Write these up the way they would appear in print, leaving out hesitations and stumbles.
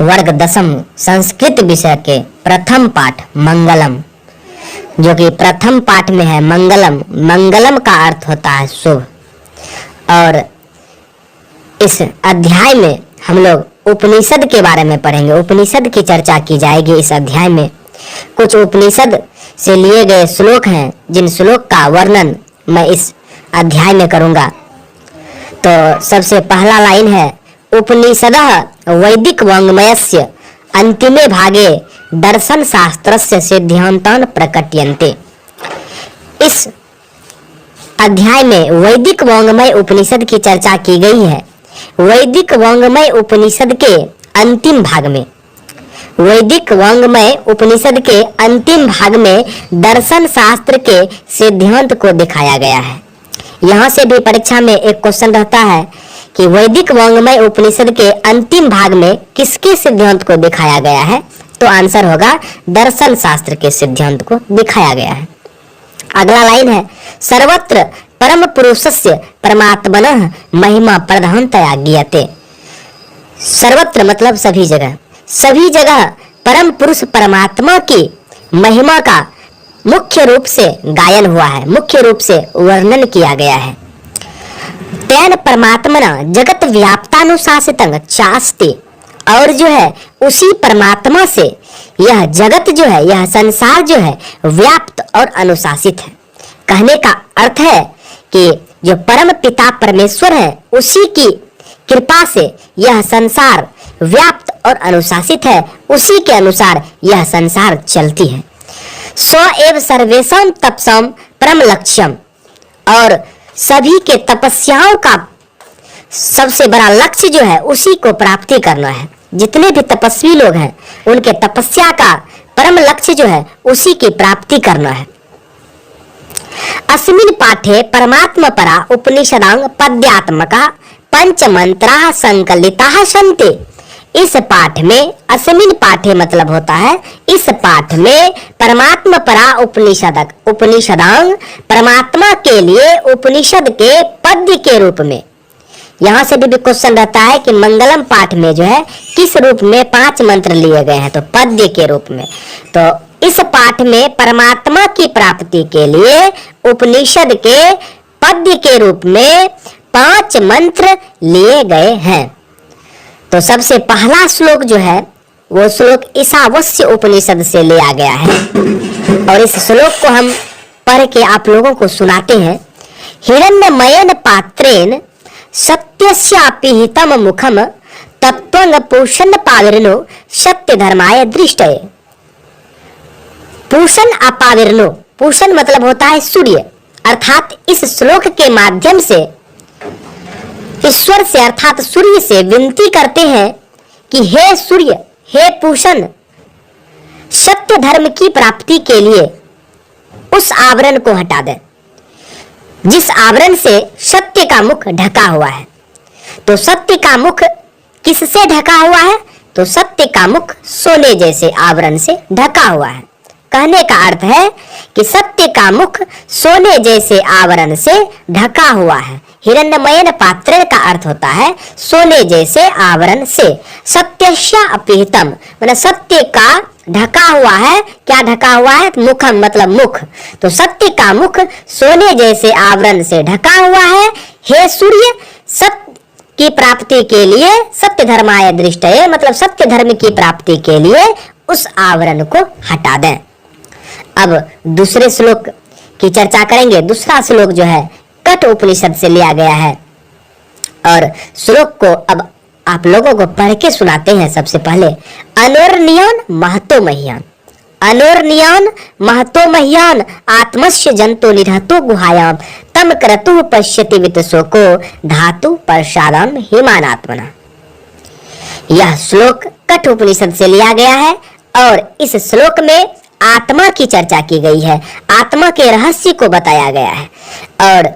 वर्ग 10 संस्कृत विषय के प्रथम पाठ मंगलम, जो कि प्रथम पाठ में है मंगलम। मंगलम का अर्थ होता है शुभ। और इस अध्याय में हम लोग उपनिषद के बारे में पढ़ेंगे। उपनिषद की चर्चा की जाएगी इस अध्याय में। कुछ उपनिषद से लिए गए श्लोक हैं, जिन श्लोक का वर्णन मैं इस अध्याय में करूंगा। तो सबसे पहला लाइन है, उपनिषदः वैदिक वाङ्मयस्य अंतिमे भागे दर्शन शास्त्रस्य सिद्धान्तान् प्रकटयन्ते। इस अध्याय में वैदिक वाङ्मय उपनिषद की चर्चा की गई है। वैदिक वाङ्मय उपनिषद के अंतिम भाग में, वैदिक वाङ्मय उपनिषद के अंतिम भाग में दर्शन शास्त्र के सिद्धांत को दिखाया गया है। यहाँ से भी परीक्षा में एक क्वेश्चन रहता है कि वैदिक वाङ्मय उपनिषद के अंतिम भाग में किसके सिद्धांत को दिखाया गया है, तो आंसर होगा दर्शन शास्त्र के सिद्धांत को दिखाया गया है। अगला लाइन है, सर्वत्र परम पुरुषस्य परमात्मनः महिमा प्रधानतया ज्ञायते। सर्वत्र मतलब सभी जगह, सभी जगह परम पुरुष परमात्मा की महिमा का मुख्य रूप से गायन हुआ है, मुख्य रूप से वर्णन किया गया है। तेन परमात्मना जगत व्याप्तानुशासितं चास्ति, और जो है उसी परमात्मा से यह जगत जो है, यह संसार जो है व्याप्त और अनुशासित है। कहने का अर्थ है कि जो परम पिता परमेश्वर है, उसी की कृपा से यह संसार व्याप्त और अनुशासित है, उसी के अनुसार यह संसार चलती है। स्व एव सर्वेषां तपसां परम लक्ष्यम, और सभी के तपस्याओं का सबसे बड़ा लक्ष्य जो है उसी को प्राप्ति करना है। जितने भी तपस्वी लोग हैं उनके तपस्या का परम लक्ष्य जो है उसी की प्राप्ति करना है। अस्मिन् पाठे परमात्मा परा उपनिषदां पद्यात्मका पंचमंत्राः संकलिताः सन्ति। इस पाठ में, अस्मिन् पाठे मतलब होता है इस पाठ में, परमात्मा परा उपनिषदां, परमात्मा के लिए उपनिषद के पद्य के रूप में। यहाँ से भी क्वेश्चन रहता है कि मंगलम पाठ में जो है किस रूप में 5 मंत्र लिए गए हैं, तो पद्य के रूप में। तो इस पाठ में परमात्मा की प्राप्ति के लिए उपनिषद के पद्य के रूप में 5 मंत्र लिए गए हैं। तो सबसे पहला श्लोक जो है वो श्लोक ईशावास्य उपनिषद से लिया गया है, और इस श्लोक को हम पढ़ के आप लोगों को सुनाते हैं। हिरण्यमयेन पात्रेण सत्यस्यापिहितं मुखम तत्त्वं पूषण पाविर्नो सत्य धर्माय दृष्टये। पूषण अपाविर्नो, पूषण मतलब होता है सूर्य, अर्थात इस श्लोक के माध्यम से ईश्वर से अर्थात सूर्य से विनती करते हैं कि हे सूर्य, हे पूषण, सत्य धर्म की प्राप्ति के लिए उस आवरण को हटा दें जिस आवरण से सत्य का मुख ढका हुआ है। तो सत्य का मुख किससे ढका हुआ है, तो सत्य का मुख सोने जैसे आवरण से ढका हुआ है। कहने का अर्थ है कि सत्य का मुख सोने जैसे आवरण से ढका हुआ है। हिरण्यमयेन पात्रेण का अर्थ होता है सोने जैसे आवरण से। सत्यस्य अपिहितम मतलब सत्य का ढका हुआ है। क्या ढका हुआ है, मुखम मतलब मुख। तो सत्य का मुख सोने जैसे आवरण से ढका हुआ है। हे सूर्य, सत्य की प्राप्ति के लिए सत्य धर्माय दृष्टये मतलब सत्य धर्म की प्राप्ति के लिए उस आवरण को हटा दें। अब दूसरे श्लोक की चर्चा करेंगे। दूसरा श्लोक जो है कठ उपनिषद से लिया गया है, और श्लोक को अब आप लोगों को पढ़ के सुनाते हैं। सबसे पहले, अनोर्नियान महतो मह्यान, अनोर्नियान महतो मह्यान आत्मस्य जंतो निरहतो गुहायाम तम क्रतुः पश्यति वितशोको धातु प्रसादान हिमानात्मना। यह श्लोक कठ उपनिषद से लिया गया है, और इस श्लोक में आत्मा की चर्चा की गई है, आत्मा के रहस्य को बताया गया है। और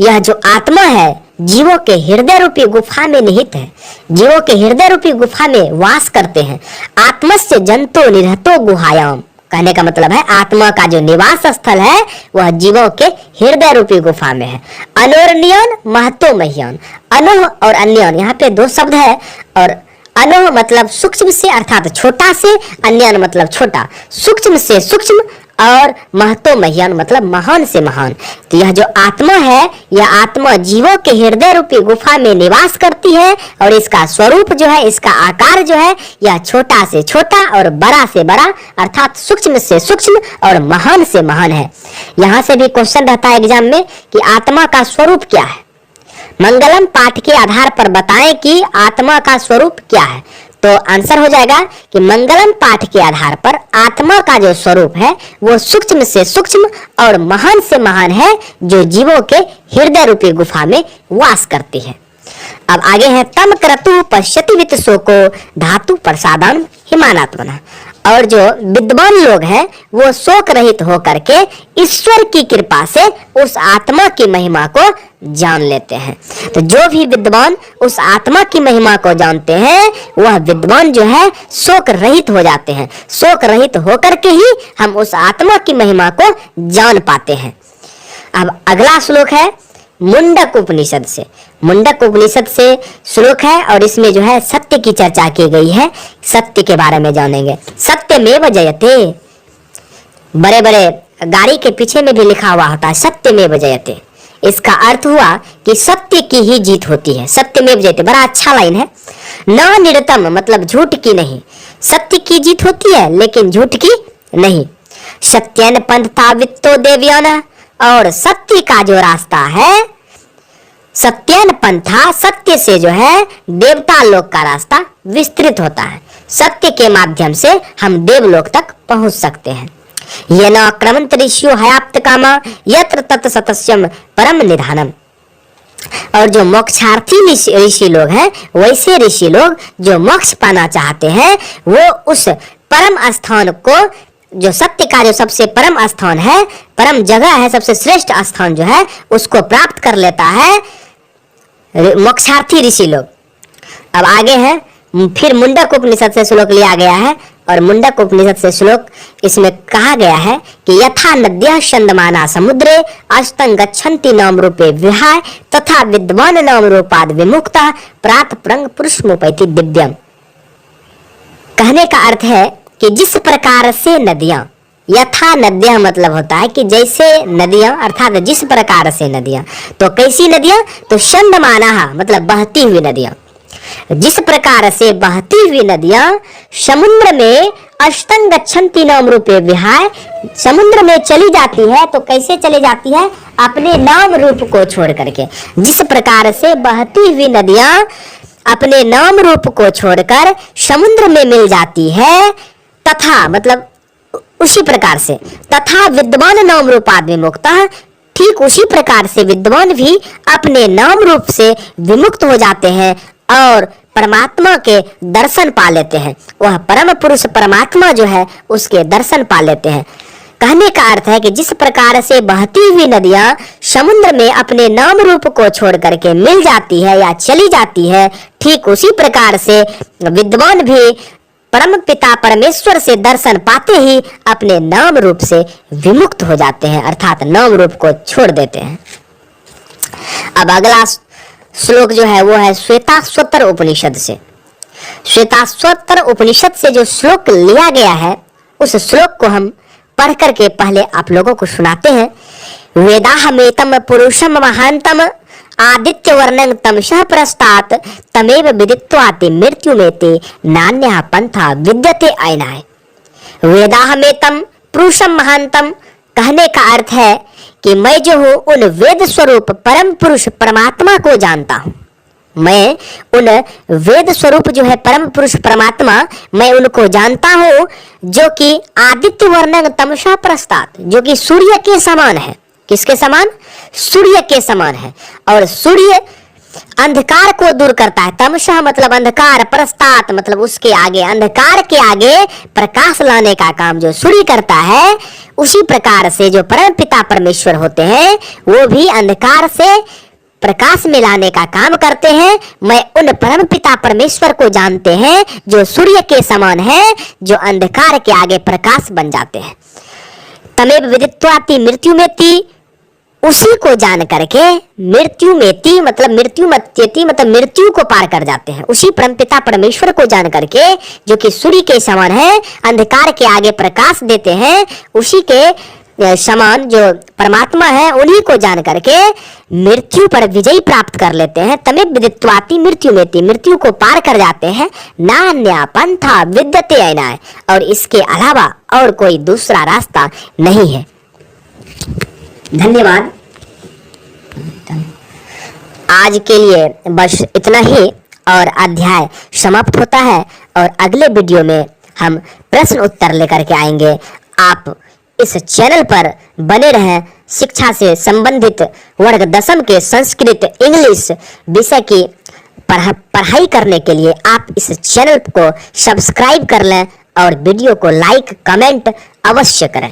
यह जो आत्मा है जीवों के हृदय रूपी गुफा में निहित है, जीवों के हृदय रूपी गुफा में वास करते हैं। आत्मस्य जंतो निरहतो गुहायाम, कहने का मतलब है आत्मा का जो निवास स्थल है वह जीवों के हृदय रूपी गुफा में है। अनोर्नियन महतो मह्यान, अनोह और अन्यन यहाँ पे 2 शब्द है, और अनो मतलब सूक्ष्म से अर्थात छोटा से, अन्यन मतलब छोटा, सूक्ष्म से सूक्ष्म, और महतो मह्यन मतलब महान से महान। तो यह जो आत्मा है, यह आत्मा जीवों के हृदय रूपी गुफा में निवास करती है, और इसका स्वरूप जो है, इसका आकार जो है, यह छोटा से छोटा और बड़ा से बड़ा अर्थात सूक्ष्म से सूक्ष्म और महान से महान है। यहाँ से भी क्वेश्चन रहता है एग्जाम में कि आत्मा का स्वरूप क्या है। मंगलम पाठ के आधार पर बताएं कि आत्मा का स्वरूप क्या है। तो आंसर हो जाएगा कि मंगलम पाठ के आधार पर आत्मा का जो स्वरूप है वो सूक्ष्म से सूक्ष्म और महान से महान है, जो जीवों के हृदय रूपी गुफा में वास करती है। अब आगे है तम क्रतु पश्यति वित्त शोको धातु प्रसादन हिमानात्मना। और जो विद्वान लोग हैं वो शोक रहित होकर के ईश्वर की कृपा से उस आत्मा की महिमा को जान लेते हैं। तो जो भी विद्वान उस आत्मा की महिमा को जानते हैं वह विद्वान जो है शोक रहित हो जाते हैं। शोक रहित होकर के ही हम उस आत्मा की महिमा को जान पाते हैं। अब अगला श्लोक है मुंडक उपनिषद से। मुंडक उपनिषद से श्लोक है और इसमें जो है सत्य की चर्चा की गई है। सत्य के बारे में जानेंगे। सत्यमेव जयते, बड़े बड़े गाड़ी के पीछे में भी लिखा हुआ होता है सत्यमेव जयते। इसका अर्थ हुआ कि सत्य की ही जीत होती है। सत्यमेव जयते बड़ा अच्छा लाइन है। न निरतम मतलब झूठ की नहीं, सत्य की जीत होती है लेकिन झूठ की नहीं। सत्यन पंथा वित्तो देव्यान, और सत्य का जो रास्ता है, सत्यन पंथा सत्य से जो है देवता लोक का रास्ता विस्तृत होता है। सत्य के माध्यम से हम देवलोक तक पहुंच सकते हैं। ये न क्रमंत ऋषियो हयाप्त कामा यत्र तत् सतस्यम परम निधानम। और जो मोक्षार्थी ऋषि लोग हैं, वैसे ऋषि लोग जो मोक्ष पाना चाहते हैं वो उस परम स्थान को, जो सत्य का जो सबसे परम स्थान है, परम जगह है, सबसे श्रेष्ठ स्थान जो है, उसको प्राप्त कर लेता है मोक्षार्थी ऋषि लोग। अब आगे है फिर मुंडक उपनिषद से श्लोक लिया गया है। और मुंडक उपनिषद से श्लोक इसमें कहा गया है कि यथा नद्यः छन्दमाना समुद्रे अष्टं गच्छन्ति नाम रूपे विहाय तथा विद्वान नाम रूपाद विमुक्तः प्रात प्रंग पुरुषमुपैति दिव्यम। कहने का अर्थ है कि जिस प्रकार से नदियां, यथा नद्यः मतलब होता है कि जैसे नदियां, अर्थात जिस प्रकार से नदियां। तो कैसी नदियां? तो छन्दमाना मतलब बहती हुई नदियां। जिस प्रकार से बहती हुई नदियां समुद्र में अष्टं गच्छन्ति नाम रूपे विहाय, समुद्र में चली जाती है। तो कैसे चली जाती है? अपने नाम रूप को छोड़ करके। जिस प्रकार से बहती हुई नदियां अपने नाम रूप को छोड़कर समुद्र में मिल जाती है, तथा मतलब उसी प्रकार से, तथा विद्वान नाम रूपाद विमुक्तः, ठीक उसी प्रकार से विद्वान भी अपने नाम रूप से विमुक्त हो जाते हैं और परमात्मा के दर्शन पा लेते हैं। वह परम पुरुष परमात्मा जो है उसके दर्शन पा लेते हैं। कहने का अर्थ है कि जिस प्रकार से बहती हुई नदियां समुद्र में अपने नाम रूप को छोड़ करके मिल जाती है या चली जाती है, ठीक उसी प्रकार से विद्वान भी परम पिता परमेश्वर से दर्शन पाते ही अपने नाम रूप से विमुक्त हो जाते हैं, अर्थात नाम रूप को छोड़ देते हैं। अब अगला श्लोक जो है वो है श्वेताश्वतर उपनिषद से। श्वेताश्वतर उपनिषद से जो श्लोक लिया गया है उस श्लोक को हम पढ़ करके पहले आप लोगों को सुनाते हैं। वेदाहमेतम पुरुषम महांतम आदित्य वर्णं तमशः प्रस्तात् तमेव विदित्वाति मृत्यु में ते नान्यः पंथा विद्यते अयनाय। वेदाहमेतम पुरुषम महांतम कहने का अर्थ है कि मैं जो हूँ उन वेद स्वरूप परम पुरुष परमात्मा को जानता हूँ। मैं उन वेद स्वरूप जो है परम पुरुष परमात्मा, मैं उनको जानता हूँ जो कि आदित्य वर्णं तमशः प्रस्तात्, जो कि सूर्य के समान है। किसके समान? सूर्य के समान है। और सूर्य अंधकार को दूर करता है। तमशः मतलब अंधकार, प्रस्तात् मतलब उसके आगे, अंधकार के आगे प्रकाश लाने का काम जो सूर्य करता है, उसी प्रकार से जो परम पिता परमेश्वर होते हैं वो भी अंधकार से प्रकाश में लाने का काम करते हैं। मैं उन परम पिता परमेश्वर को जानते हैं जो सूर्य के समान है, जो अंधकार के आगे प्रकाश बन जाते हैं। तमेव विदित्वाति मृत्यु में ती, उसी को जान करके मृत्यु मेति मतलब मृत्यु मत्यति मतलब मृत्यु को पार कर जाते हैं। उसी परमपिता परमेश्वर को जान करके, जो कि सूर्य के समान है, अंधकार के आगे प्रकाश देते हैं, उसी के समान जो परमात्मा है, उन्हीं को जान करके मृत्यु पर विजय प्राप्त कर लेते हैं। तमे विदित्वाति मृत्यु मेति, मृत्यु को पार कर जाते हैं। नान्या पंथा विद्यते अयनाय, और इसके अलावा और कोई दूसरा रास्ता नहीं है। धन्यवाद। आज के लिए बस इतना ही, और अध्याय समाप्त होता है, और अगले वीडियो में हम प्रश्न उत्तर लेकर के आएंगे। आप इस चैनल पर बने रहें। शिक्षा से संबंधित वर्ग 10वीं के संस्कृत इंग्लिश विषय की पढ़ाई करने के लिए आप इस चैनल को सब्सक्राइब कर लें और वीडियो को लाइक कमेंट अवश्य करें।